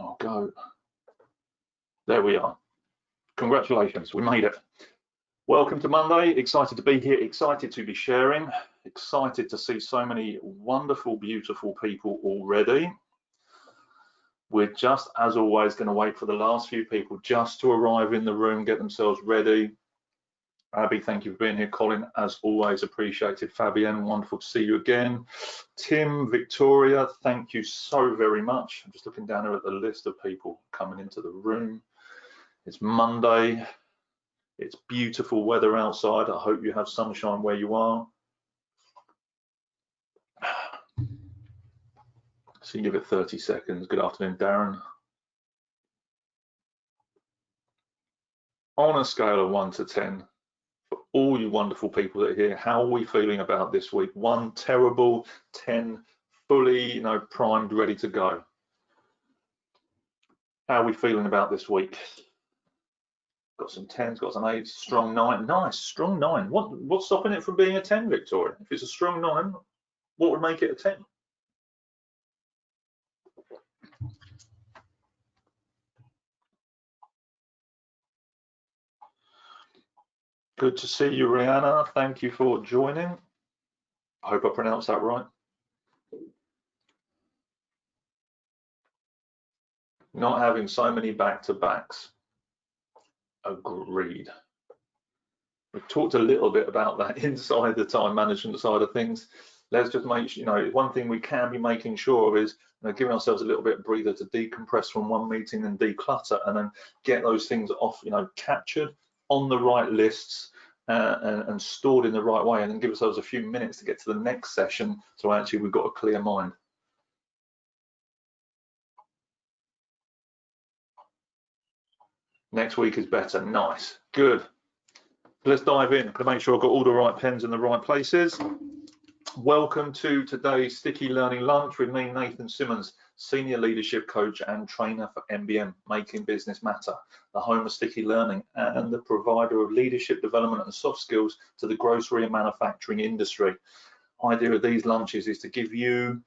I'll go. There we are. Congratulations, we made it. Welcome to Monday. Excited to be here, excited to be sharing, excited to see so many wonderful, beautiful people already. We're just, as always, going to wait for the last few people just to arrive in the room, get themselves ready. Abby, thank you for being here. Colin, as always, appreciated. Fabienne, wonderful to see you again. Tim, Victoria, thank you so very much. I'm just looking down here at the list of people coming into the room. It's Monday. It's beautiful weather outside. I hope you have sunshine where you are. So you give it 30 seconds. Good afternoon, Darren. On a scale of 1 to 10, for all you wonderful people that are here, how are we feeling about this week? 1, terrible, 10, fully, primed, ready to go. How are we feeling about this week? Got some 10s, got some 8s, strong 9. Nice, strong 9. What's stopping it from being a 10, Victoria? If it's a strong 9, what would make it a 10? Good to see you, Rihanna. Thank you for joining. I hope I pronounced that right. Not having so many back-to-backs. Agreed. We've talked a little bit about that inside the time management side of things. Let's just make sure, one thing we can be making sure of is giving ourselves a little bit of breather to decompress from one meeting and declutter, and then get those things off, captured on the right lists and stored in the right way, and then give ourselves a few minutes to get to the next session. So actually we've got a clear mind. Next week is better. Nice, good. Let's dive in. To make sure I've got all the right pens in the right places. Welcome to today's Sticky Learning Lunch with me, Nathan Simmonds, Senior Leadership Coach and Trainer for MBM, Making Business Matter, the home of sticky learning and the provider of leadership development and soft skills to the grocery and manufacturing industry. Idea of these lunches is to give you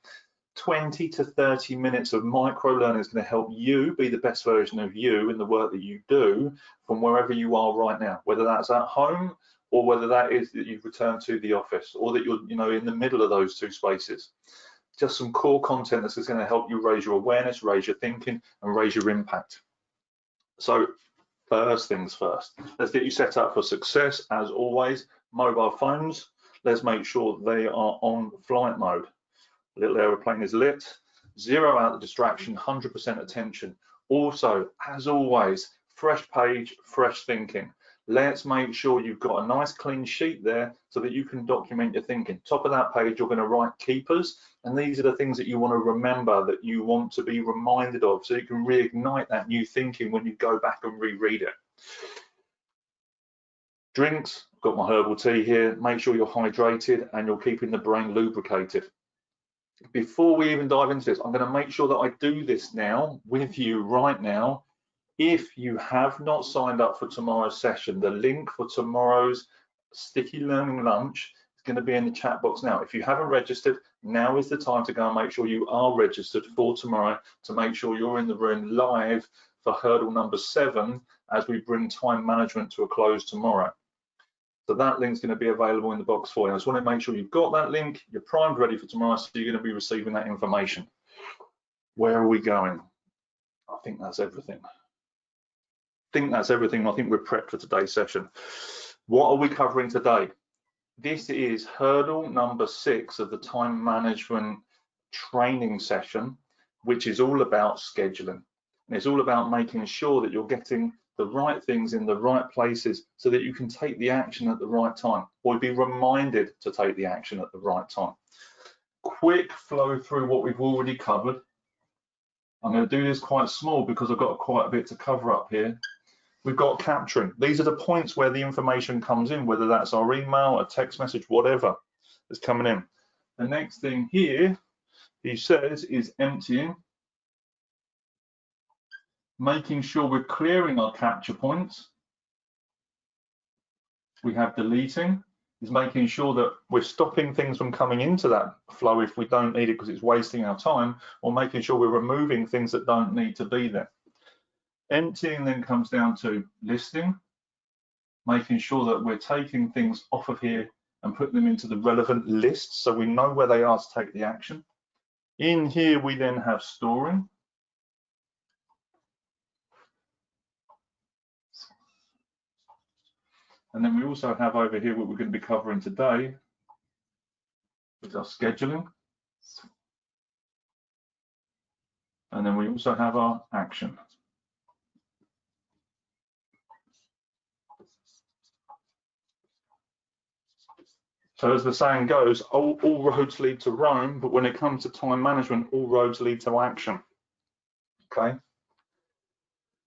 20 to 30 minutes of micro learning is going to help you be the best version of you in the work that you do from wherever you are right now, whether that's at home or whether that is that you've returned to the office or that you're in the middle of those two spaces. Just some core content that's going to help you raise your awareness, raise your thinking, and raise your impact. So first things first, let's get you set up for success. As always, mobile phones, let's make sure they are on flight mode. Little aeroplane is lit. Zero out the distraction, 100% attention. Also, as always, fresh page, fresh thinking. Let's make sure you've got a nice clean sheet there so that you can document your thinking. Top of that page, you're going to write keepers, and these are the things that you want to remember, that you want to be reminded of, so you can reignite that new thinking when you go back and reread it. Drinks, I've got my herbal tea here. Make sure you're hydrated and you're keeping the brain lubricated. Before we even dive into this, I'm going to make sure that I do this now with you right now. If you have not signed up for tomorrow's session, the link for tomorrow's Sticky Learning Lunch is going to be in the chat box now. If you haven't registered, now is the time to go and make sure you are registered for tomorrow, to make sure you're in the room live for hurdle number 7 as we bring time management to a close tomorrow. So that link's going to be available in the box for you. I just want to make sure you've got that link, you're primed, ready for tomorrow, so you're going to be receiving that information. Where are we going? I think that's everything. I think we're prepped for today's session. What are we covering today? This is hurdle number 6 of the time management training session, which is all about scheduling. And it's all about making sure that you're getting the right things in the right places so that you can take the action at the right time, or be reminded to take the action at the right time. Quick flow through what we've already covered. I'm going to do this quite small because I've got quite a bit to cover up here. We've got capturing. These are the points where the information comes in, whether that's our email, a text message, whatever is coming in. The next thing here, he says, is emptying. Making sure we're clearing our capture points. We have deleting, is making sure that we're stopping things from coming into that flow if we don't need it because it's wasting our time, or making sure we're removing things that don't need to be there. Emptying then comes down to listening, making sure that we're taking things off of here and putting them into the relevant lists so we know where they are to take the action. In here, we then have storing. And then we also have over here what we're going to be covering today is our scheduling. And then we also have our action. So as the saying goes, all roads lead to Rome, but when it comes to time management, all roads lead to action. Okay.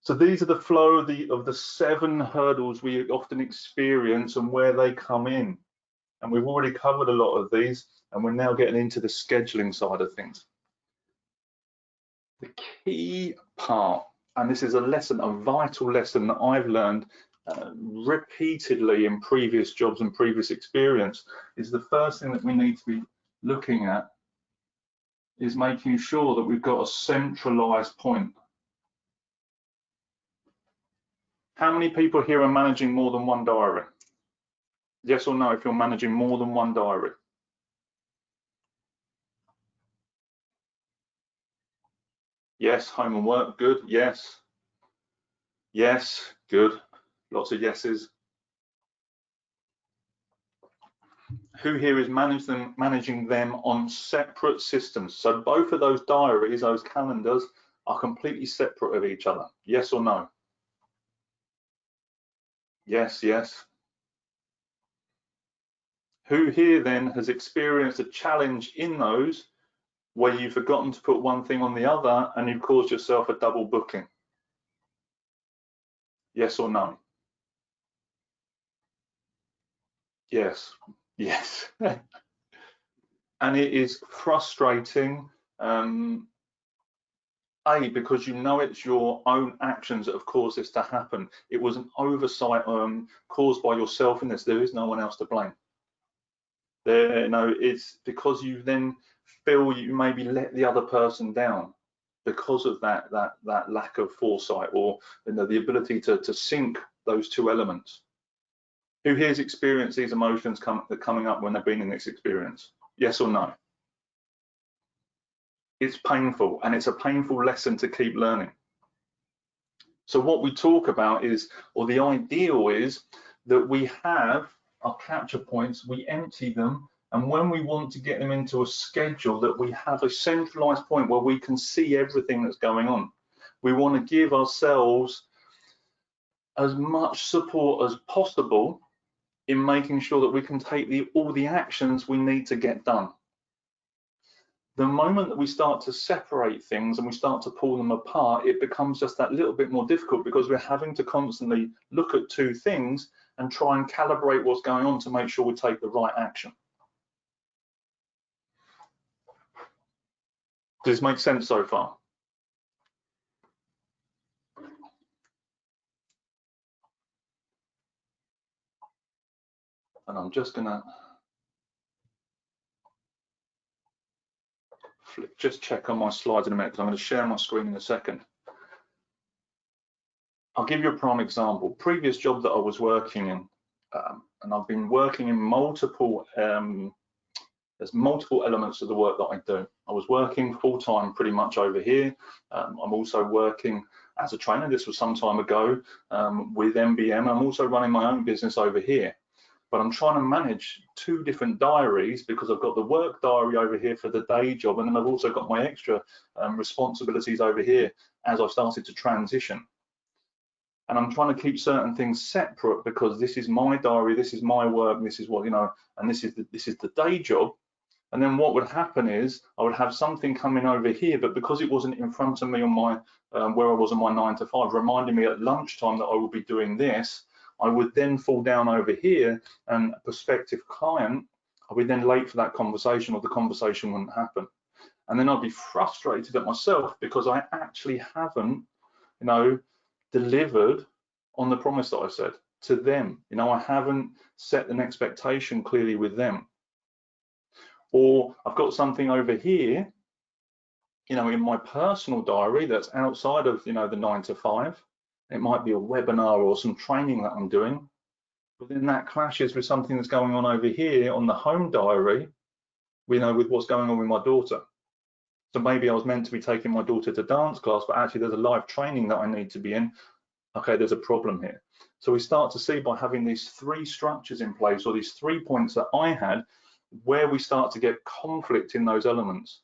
So these are the flow of the 7 hurdles we often experience and where they come in. And we've already covered a lot of these, and we're now getting into the scheduling side of things. The key part, and this is a lesson, a vital lesson that I've learned repeatedly in previous jobs and previous experience, is the first thing that we need to be looking at is making sure that we've got a centralized point. How many people here are managing more than one diary? Yes or no if you're managing more than one diary? Yes, home and work, good. Yes. Yes, good. Lots of yeses. Who here is managing them on separate systems? So both of those diaries, those calendars, are completely separate of each other. Yes or no? Yes, yes. Who here then has experienced a challenge in those where you've forgotten to put one thing on the other and you've caused yourself a double booking? Yes or no? Yes, yes. And it is frustrating, because you know it's your own actions that have caused this to happen. It was an oversight caused by yourself in this. There is no one else to blame. It's because you then feel you maybe let the other person down because of that lack of foresight, or the ability to sync those two elements. Who here's experienced these emotions coming up when they've been in this experience? Yes or no? It's painful, and it's a painful lesson to keep learning. So what we talk about is, or the ideal is, that we have our capture points, we empty them, and when we want to get them into a schedule, that we have a centralized point where we can see everything that's going on. We want to give ourselves as much support as possible in making sure that we can take all the actions we need to get done. The moment that we start to separate things and we start to pull them apart, it becomes just that little bit more difficult, because we're having to constantly look at 2 things and try and calibrate what's going on to make sure we take the right action. Does this make sense so far? And I'm just gonna just check on my slides in a minute, because I'm going to share my screen in a second. I'll give you a prime example. Previous job that I was working in, and I've been working in multiple, there's multiple elements of the work that I do. I was working full-time pretty much over here. I'm also working as a trainer. This was some time ago with MBM. I'm also running my own business over here. But I'm trying to manage 2 different diaries, because I've got the work diary over here for the day job, and then I've also got my extra responsibilities over here as I've started to transition. And I'm trying to keep certain things separate, because this is my diary, this is my work, this is what, and this is the day job. And then what would happen is I would have something coming over here, but because it wasn't in front of me on my where I was on my 9 to 5, reminding me at lunchtime that I would be doing this, I would then fall down over here, and a prospective client, I'll be then late for that conversation, or the conversation wouldn't happen. And then I'd be frustrated at myself because I actually haven't, delivered on the promise that I said. to them. You know, I haven't set an expectation clearly with them. Or I've got something over here, you know, in my personal diary that's outside of, you know, the 9 to 5. It might be a webinar or some training that I'm doing, but then that clashes with something that's going on over here on the home diary, you know, with what's going on with my daughter. So maybe I was meant to be taking my daughter to dance class, but actually there's a live training that I need to be in. Okay, there's a problem here. So we start to see by having these 3 structures in place, or these 3 points that I had, where we start to get conflict in those elements.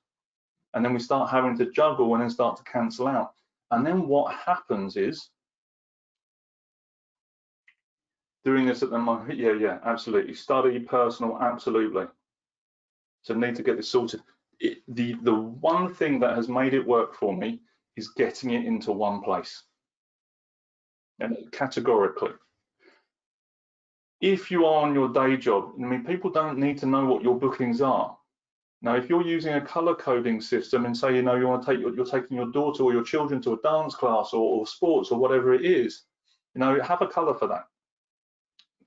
And then we start having to juggle and then start to cancel out. And then what happens is, doing this at the moment, yeah, absolutely. Study, personal, absolutely. So need to get this sorted. The one thing that has made it work for me is getting it into one place. And categorically. If you are on your day job, I mean, people don't need to know what your bookings are. Now, if you're using a color coding system and say, you know, you want to take you're taking your daughter or your children to a dance class or sports or whatever it is, you know, have a color for that.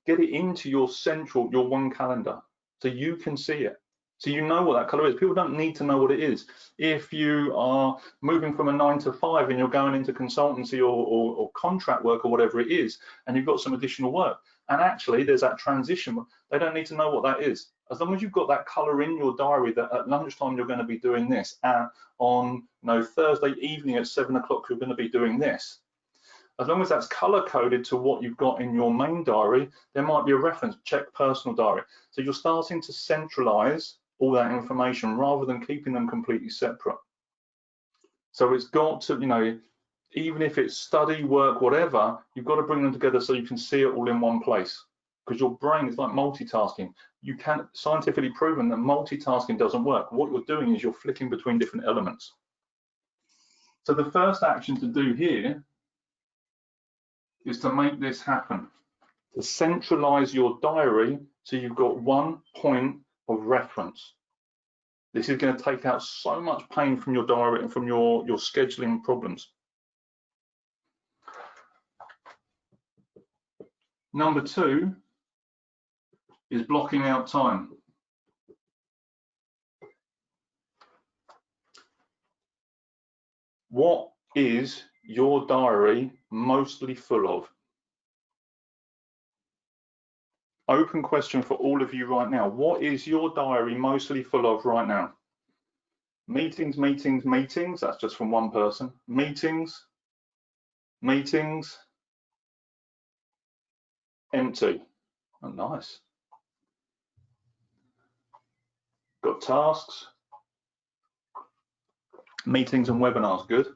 Get it into your central, your one calendar, so you can see it. So you know what that color is. People don't need to know what it is. If you are moving from a 9 to 5 and you're going into consultancy or contract work or whatever it is, and you've got some additional work, and actually there's that transition, they don't need to know what that is. As long as you've got that color in your diary that at lunchtime you're going to be doing this, and on Thursday evening at 7 o'clock you're going to be doing this. As long as that's color coded to what you've got in your main diary, there might be a reference, check personal diary. So you're starting to centralize all that information rather than keeping them completely separate. So it's got to, you know, even if it's study, work, whatever, you've got to bring them together so you can see it all in one place. Because your brain is like multitasking. You can scientifically proven that multitasking doesn't work. What you're doing is you're flicking between different elements. So the first action to do here is to make this happen, to centralize your diary so you've got one point of reference. This is going to take out so much pain from your diary and from your scheduling problems. Number 2 is blocking out time. What is your diary mostly full of? Open question for all of you right now. What is your diary mostly full of right now? Meetings, meetings, meetings. That's just from one person. Meetings, meetings, empty. Oh, nice. Got tasks, meetings and webinars. Good.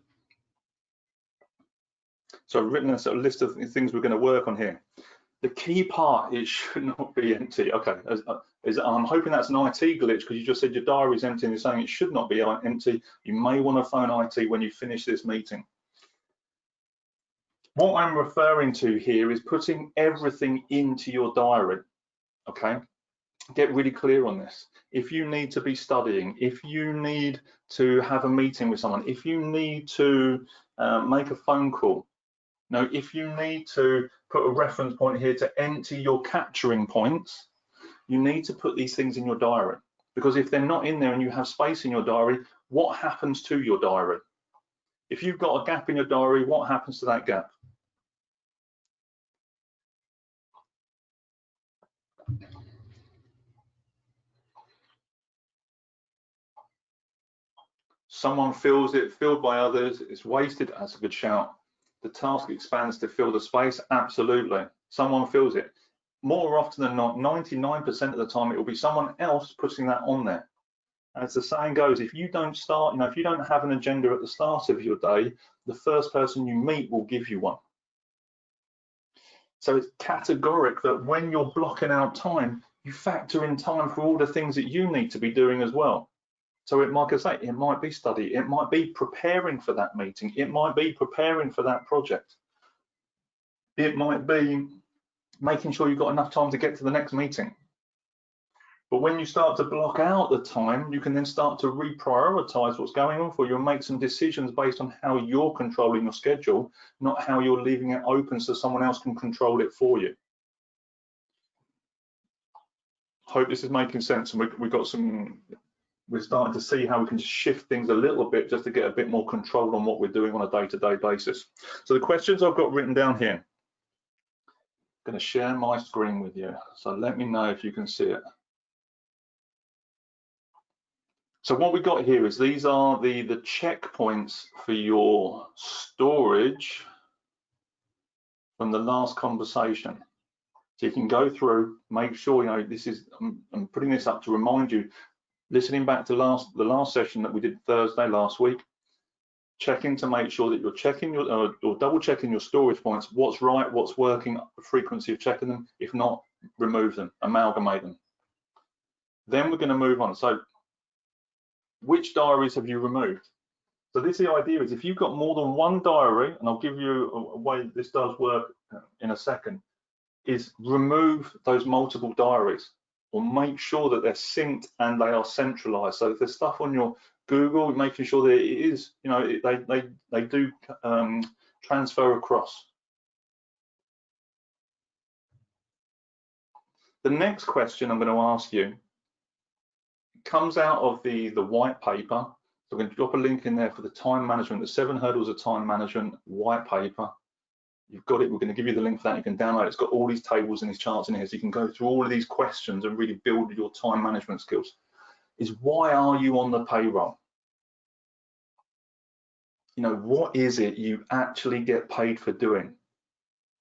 So I've written a sort of list of things we're going to work on here. The key part, it should not be empty. Okay, I'm hoping that's an IT glitch because you just said your diary is empty and you're saying it should not be empty. You may want to phone IT when you finish this meeting. What I'm referring to here is putting everything into your diary, okay? Get really clear on this. If you need to be studying, if you need to have a meeting with someone, if you need to make a phone call, now, if you need to put a reference point here to empty your capturing points, you need to put these things in your diary. Because if they're not in there and you have space in your diary, what happens to your diary? If you've got a gap in your diary, what happens to that gap? Someone fills it, filled by others, it's wasted. That's a good shout. The task expands to fill the space. Absolutely. Someone fills it. More often than not, 99% of the time, it will be someone else putting that on there. As the saying goes, if you don't start, if you don't have an agenda at the start of your day, the first person you meet will give you one. So it's categoric that when you're blocking out time, you factor in time for all the things that you need to be doing as well. So it might, like I say, it might be study, it might be preparing for that meeting, it might be preparing for that project. It might be making sure you've got enough time to get to the next meeting. But when you start to block out the time, you can then start to reprioritize what's going on for you and make some decisions based on how you're controlling your schedule, not how you're leaving it open so someone else can control it for you. Hope this is making sense, and we're starting to see how we can shift things a little bit just to get a bit more control on what we're doing on a day-to-day basis. So the questions I've got written down here, I'm going to share my screen with you. So let me know if you can see it. So what we got here is these are the checkpoints for your storage from the last conversation. So you can go through, make sure, you know, this is, I'm putting this up to remind you, listening back to the last session that we did Thursday last week, checking to make sure that you're checking your, or double checking your storage points, what's right, what's working, the frequency of checking them. If not, remove them, amalgamate them. Then we're going to move on. So which diaries have you removed? So this, the idea is, if you've got more than one diary, and I'll give you a way this does work in a second, is remove those multiple diaries, or make sure that they're synced and they are centralized. So if there's stuff on your Google, making sure that it is, you know, they do transfer across. The next question I'm going to ask you comes out of the white paper. So I'm going to drop a link in there for the time management, the 7 hurdles of time management white paper. You've got it. We're going to give you the link for that. You can download it. It's got all these tables and these charts in here, so you can go through all of these questions and really build your time management skills. Is why are you on the payroll? You know, what is it you actually get paid for doing?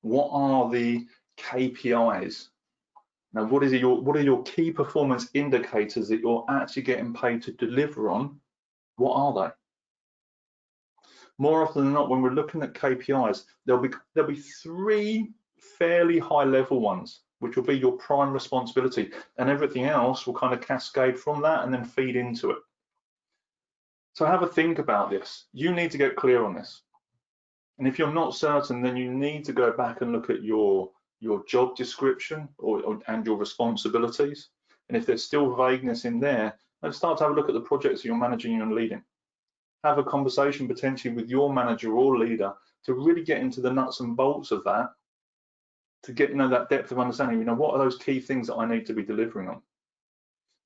What are the KPIs? Now, what are your key performance indicators that you're actually getting paid to deliver on? What are they? More often than not, when we're looking at KPIs, there'll be 3 fairly high level ones, which will be your prime responsibility, and everything else will kind of cascade from that and then feed into it. So have a think about this. You need to get clear on this. And if you're not certain, then you need to go back and look at your job description and your responsibilities. And if there's still vagueness in there, let's start to have a look at the projects that you're managing and leading. Have a conversation potentially with your manager or leader to really get into the nuts and bolts of that, to get, you know, that depth of understanding. You know, what are those key things that I need to be delivering on?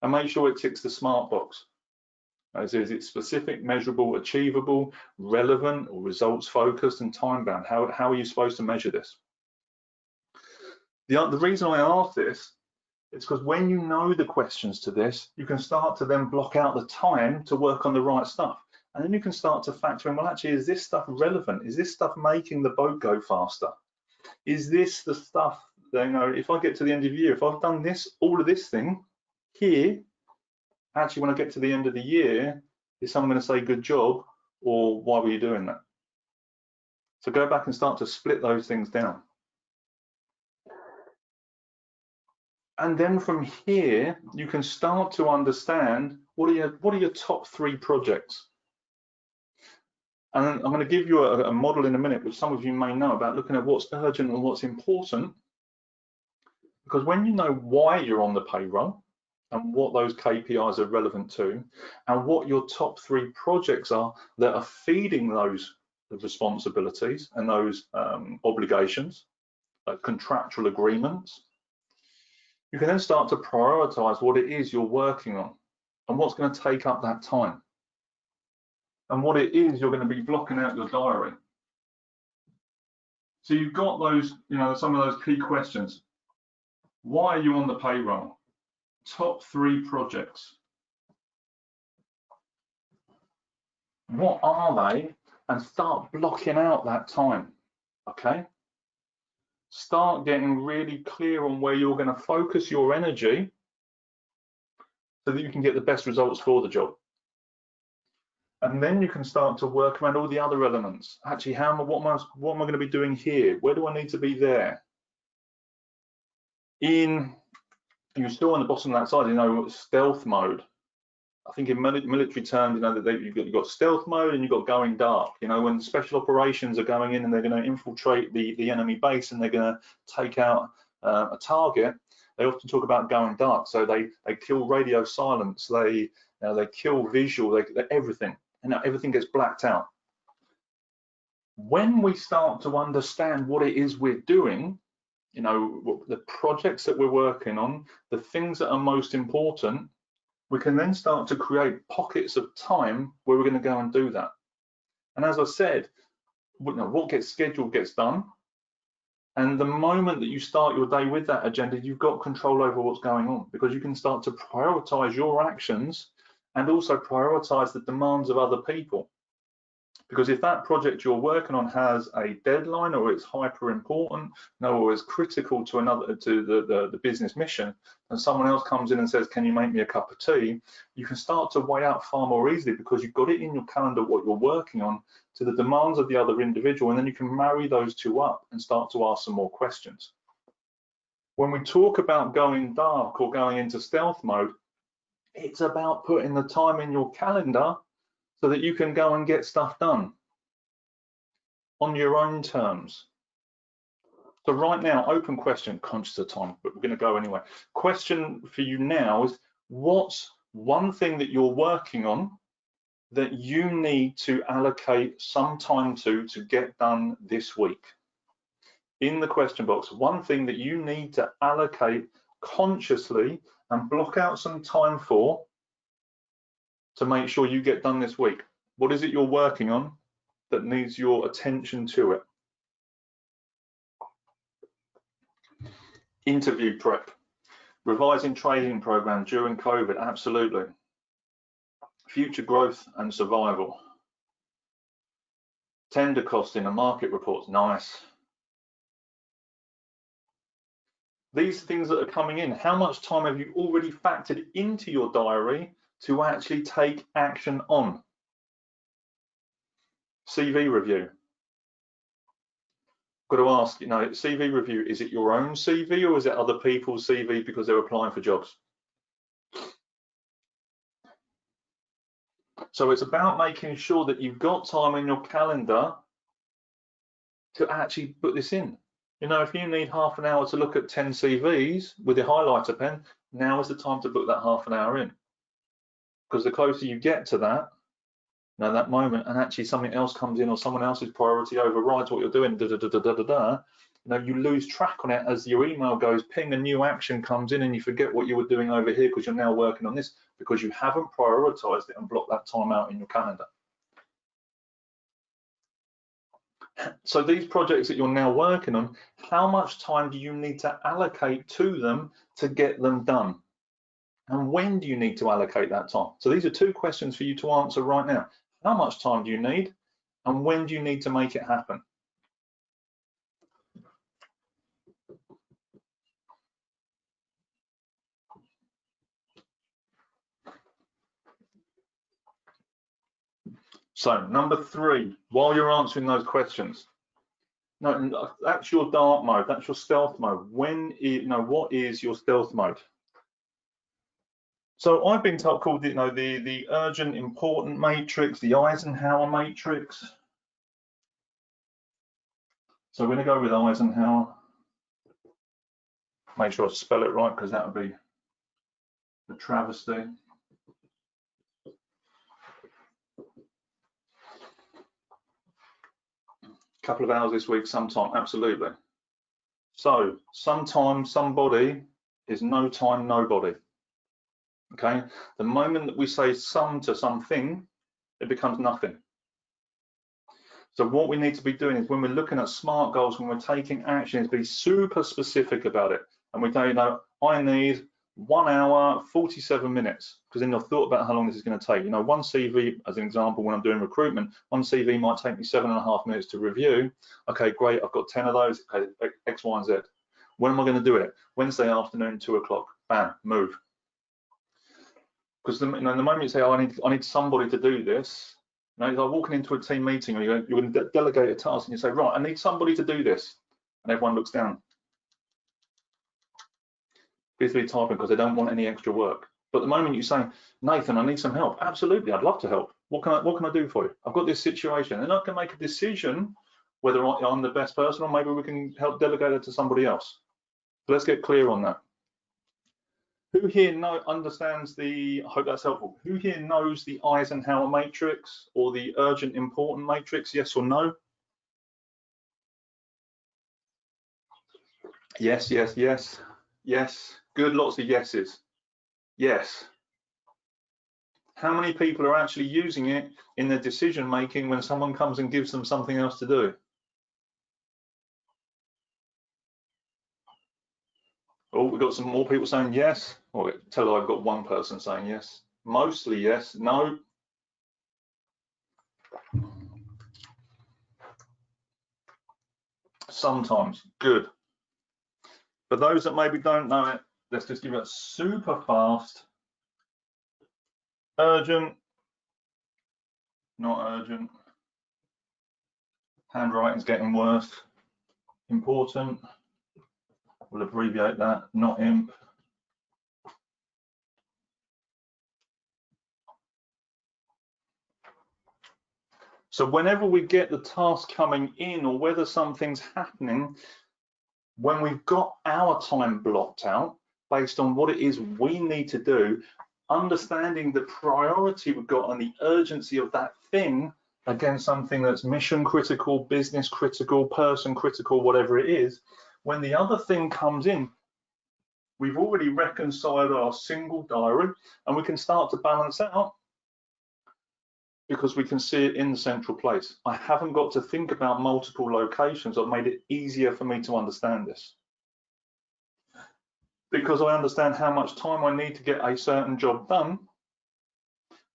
And make sure it ticks the SMART box. Is it specific, measurable, achievable, relevant, or results focused and time bound? How are you supposed to measure this? The reason I ask this is because when you know the questions to this, you can start to then block out the time to work on the right stuff. And then you can start to factor in, well, actually, is this stuff relevant? Is this stuff making the boat go faster? Is this the stuff that, you know, if I get to the end of the year, if I've done this, all of this thing here, actually, when I get to the end of the year, is someone going to say good job, or why were you doing that? So go back and start to split those things down. And then from here, you can start to understand what are your top 3 projects. And I'm going to give you a model in a minute, which some of you may know, about looking at what's urgent and what's important. Because when you know why you're on the payroll and what those KPIs are relevant to, and what your top 3 projects are that are feeding those responsibilities and those obligations, contractual agreements, you can then start to prioritize what it is you're working on and what's going to take up that time, and what it is you're going to be blocking out your diary. So you've got those, you know, some of those key questions. Why are you on the payroll? Top 3 projects. What are they? And start blocking out that time, okay? Start getting really clear on where you're going to focus your energy so that you can get the best results for the job. And then you can start to work around all the other elements. Actually, what am I going to be doing here? Where do I need to be there? You're still on the bottom of that side, you know, stealth mode. I think in military terms, you know, that you've got stealth mode and you've got going dark. You know, when special operations are going in and they're going to infiltrate the enemy base and they're going to take out a target, they often talk about going dark. So they kill radio silence, they kill visual, they everything, and everything gets blacked out. When we start to understand what it is we're doing, you know, the projects that we're working on, the things that are most important, we can then start to create pockets of time where we're going to go and do that. And as I said, you know, what gets scheduled gets done. And the moment that you start your day with that agenda, you've got control over what's going on, because you can start to prioritize your actions and also prioritize the demands of other people. Because if that project you're working on has a deadline, or it's hyper important, or it's critical to the business mission, and someone else comes in and says, can you make me a cup of tea? You can start to weigh out far more easily, because you've got it in your calendar what you're working on to the demands of the other individual, and then you can marry those two up and start to ask some more questions. When we talk about going dark or going into stealth mode, it's about putting the time in your calendar so that you can go and get stuff done on your own terms. So right now, open question, conscious of time, but we're going to go anyway. Question for you now is, what's one thing that you're working on that you need to allocate some time to get done this week? In the question box, one thing that you need to allocate consciously and block out some time for to make sure you get done this week. What is it you're working on that needs your attention to it? Interview prep, revising training program during COVID, absolutely. Future growth and survival. Tender costing and market reports, nice. These things that are coming in, how much time have you already factored into your diary to actually take action on? CV review. Got to ask, you know, CV review, is it your own CV or is it other people's CV because they're applying for jobs? So it's about making sure that you've got time in your calendar to actually put this in. You know, if you need half an hour to look at 10 CVs with your highlighter pen, now is the time to book that half an hour in. Because the closer you get to that, you know, that moment, and actually something else comes in or someone else's priority overrides what you're doing, you know, you lose track on it as your email goes ping, a new action comes in and you forget what you were doing over here because you're now working on this, because you haven't prioritized it and blocked that time out in your calendar. So these projects that you're now working on, how much time do you need to allocate to them to get them done? And when do you need to allocate that time? So these are two questions for you to answer right now. How much time do you need? And when do you need to make it happen? So number 3, while you're answering those questions, no, that's your dark mode, that's your stealth mode. What is your stealth mode? So I've been called, you know, the urgent important matrix, the Eisenhower matrix. So we're going to go with Eisenhower. Make sure I spell it right, because that would be the travesty. Couple of hours this week, sometime, absolutely. So sometimes somebody is no time nobody. Okay, the moment that we say some to something, it becomes nothing. So what we need to be doing is, when we're looking at SMART goals, when we're taking action, is be super specific about it. And we say, you know, I need 1 hour 47 minutes, because then you've thought about how long this is going to take. You know, one CV, as an example, when I'm doing recruitment, one CV might take me 7.5 minutes to review. Okay, great, I've got 10 of those. Okay, X, Y, and Z. When am I going to do it? Wednesday afternoon, 2 o'clock. Bam, move. Because the moment you say, oh, I need somebody to do this, you know, it's like walking into a team meeting, or you're going to delegate a task, and you say, right, I need somebody to do this, and everyone looks down, busily typing because they don't want any extra work. But the moment you say, Nathan, I need some help, absolutely, I'd love to help. What can I do for you? I've got this situation, and I can make a decision whether I'm the best person, or maybe we can help delegate it to somebody else. So let's get clear on that. Who here understands I hope that's helpful. Who here knows the Eisenhower matrix or the urgent important matrix, yes or no? Yes, yes, yes, yes. Good, lots of yeses. Yes. How many people are actually using it in their decision making when someone comes and gives them something else to do? Oh, we've got some more people saying yes. Oh, tell I've got one person saying yes. Mostly yes, no. Sometimes, good. For those that maybe don't know it, let's just give it super fast. Urgent, not urgent. Handwriting's getting worse. Important, we'll abbreviate that, not imp. So whenever we get the task coming in or whether something's happening, when we've got our time blocked out based on what it is we need to do, understanding the priority we've got and the urgency of that thing against something that's mission critical, business critical, person critical, whatever it is, when the other thing comes in, we've already reconciled our single diary and we can start to balance out because we can see it in the central place. I haven't got to think about multiple locations. I've made it easier for me to understand this. Because I understand how much time I need to get a certain job done,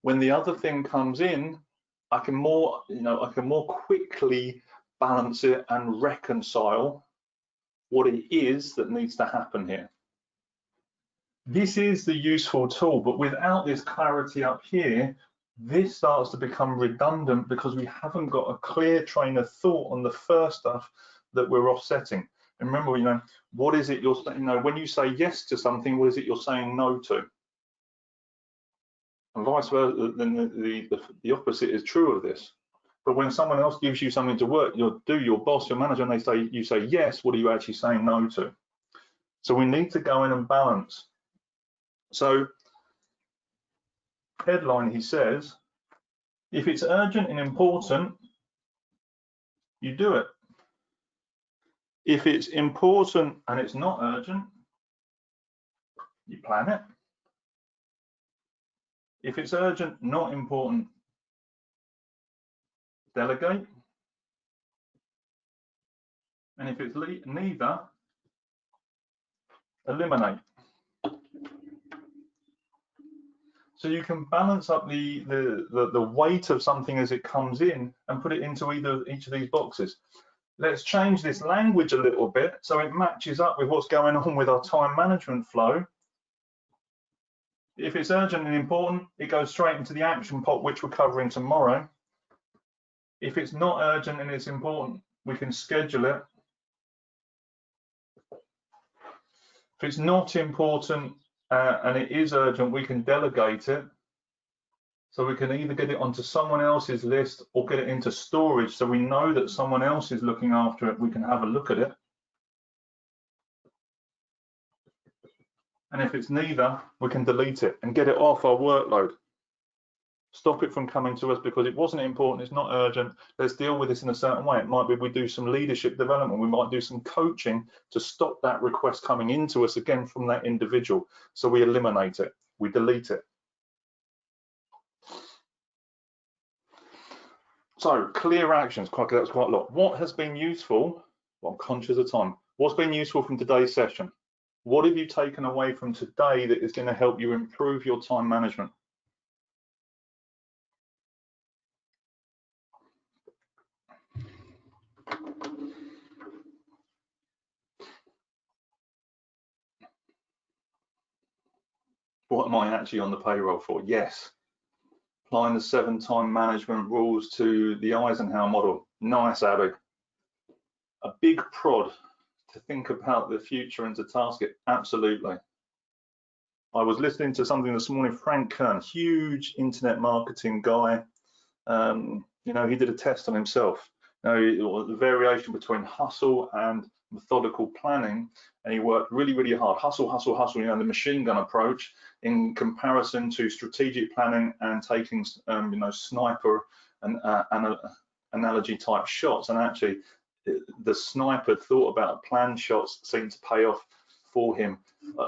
when the other thing comes in, I can more quickly balance it and reconcile what it is that needs to happen here. This is the useful tool, but without this clarity up here, this starts to become redundant because we haven't got a clear train of thought on the first stuff that we're offsetting. And remember, what is it you're saying? When you say yes to something, what is it you're saying no to? And vice versa, then the opposite is true of this. But when someone else gives you something to work, your boss, your manager, and you say yes, what are you actually saying no to? So we need to go in and balance. So headline, he says, if it's urgent and important, you do it. If it's important and it's not urgent, you plan it. If it's urgent, not important, delegate. And if it's neither, eliminate. So you can balance up the weight of something as it comes in and put it into each of these boxes. Let's change this language a little bit so it matches up with what's going on with our time management flow. If it's urgent and important, it goes straight into the action pot, which we're covering tomorrow. If it's not urgent and it's important, we can schedule it. If it's not important and it is urgent, we can delegate it. So we can either get it onto someone else's list or get it into storage so we know that someone else is looking after it. We can have a look at it. And if it's neither, we can delete it and get it off our workload. Stop it from coming to us because it wasn't important, it's not urgent. Let's deal with this in a certain way. It might be we do some leadership development, we might do some coaching to stop that request coming into us again from that individual. So we eliminate it, we delete it. So clear actions, that's quite a lot. What has been useful? Well, I'm conscious of time. What's been useful from today's session? What have you taken away from today that is going to help you improve your time management? What am I actually on the payroll for? Yes. Applying the 7 time management rules to the Eisenhower model. Nice, Abby. A big prod to think about the future and to task it. Absolutely. I was listening to something this morning, Frank Kern, huge internet marketing guy. He did a test on himself. The variation between hustle and methodical planning, and he worked really, really hard. Hustle, hustle, hustle, the machine gun approach in comparison to strategic planning and taking, sniper and analogy type shots. And actually, the sniper thought about planned shots seem to pay off for him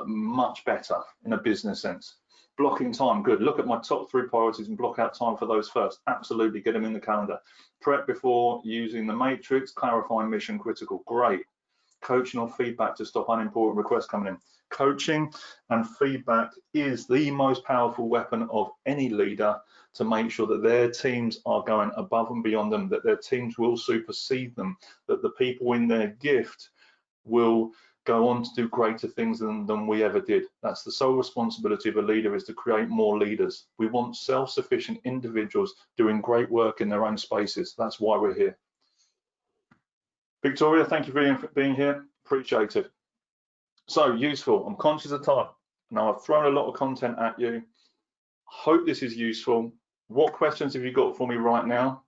much better in a business sense. Blocking time, good. Look at my top 3 priorities and block out time for those first. Absolutely, get them in the calendar. Prep before using the matrix, clarifying mission critical, great. Coaching or feedback to stop unimportant requests coming in. Coaching and feedback is the most powerful weapon of any leader to make sure that their teams are going above and beyond them, that their teams will supersede them, that the people in their gift will go on to do greater things than we ever did. That's the sole responsibility of a leader, is to create more leaders. We want self-sufficient individuals doing great work in their own spaces. That's why we're here. Victoria, thank you for being here. Appreciate it. So useful. I'm conscious of time. Now I've thrown a lot of content at you. Hope this is useful. What questions have you got for me right now?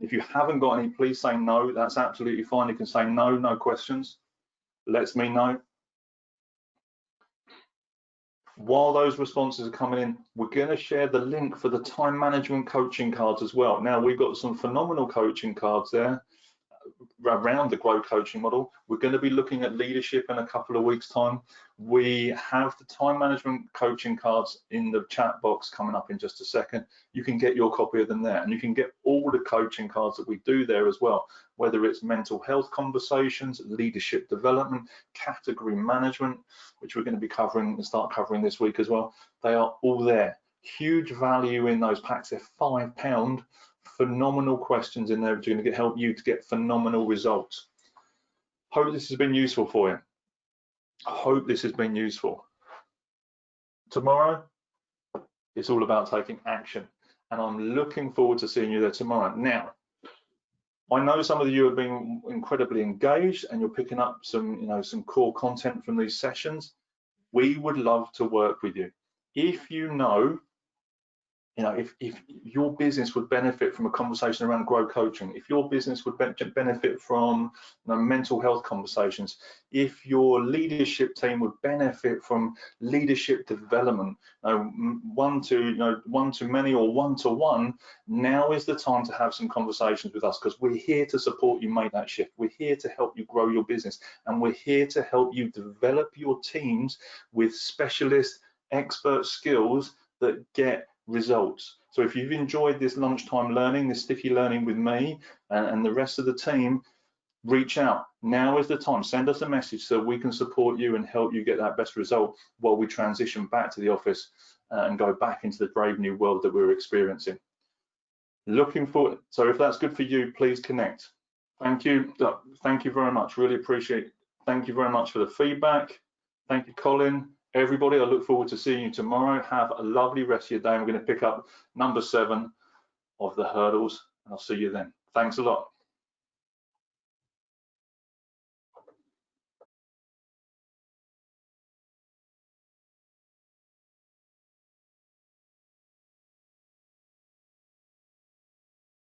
If you haven't got any, please say no. That's absolutely fine. You can say no, no questions. Lets me know. While those responses are coming in, we're going to share the link for the time management coaching cards as well. Now, we've got some phenomenal coaching cards there around the Grow coaching model. We're going to be looking at leadership in a couple of weeks' time. We have the time management coaching cards in the chat box coming up in just a second. You can get your copy of them there, and you can get all the coaching cards that we do there as well, whether it's mental health conversations, leadership development, category management, which we're going to be covering and start covering this week as well. They are all there. Huge value in those packs. They're £5. Phenomenal questions in there, which are going to help you to get phenomenal results. Hope this has been useful for you. I hope this has been useful. Tomorrow, it's all about taking action, and I'm looking forward to seeing you there tomorrow. Now, I know some of you have been incredibly engaged and you're picking up some, some core content from these sessions. We would love to work with you. If if your business would benefit from a conversation around Grow coaching, if your business would benefit from mental health conversations, if your leadership team would benefit from leadership development, one to many or one-to-one, now is the time to have some conversations with us, because we're here to support you make that shift. We're here to help you grow your business, and we're here to help you develop your teams with specialist expert skills that get results. So if you've enjoyed this lunchtime learning, this sticky learning with me and the rest of the team, reach out. Now is the time. Send us a message so we can support you and help you get that best result while we transition back to the office and go back into the brave new world that we're experiencing. Looking forward. So if that's good for you, please connect. Thank you. Thank you very much. Really appreciate it. Thank you very much for the feedback. Thank you, Colin. Everybody, I look forward to seeing you tomorrow. Have a lovely rest of your day. We're going to pick up number 7 of the hurdles, and I'll see you then. Thanks a lot.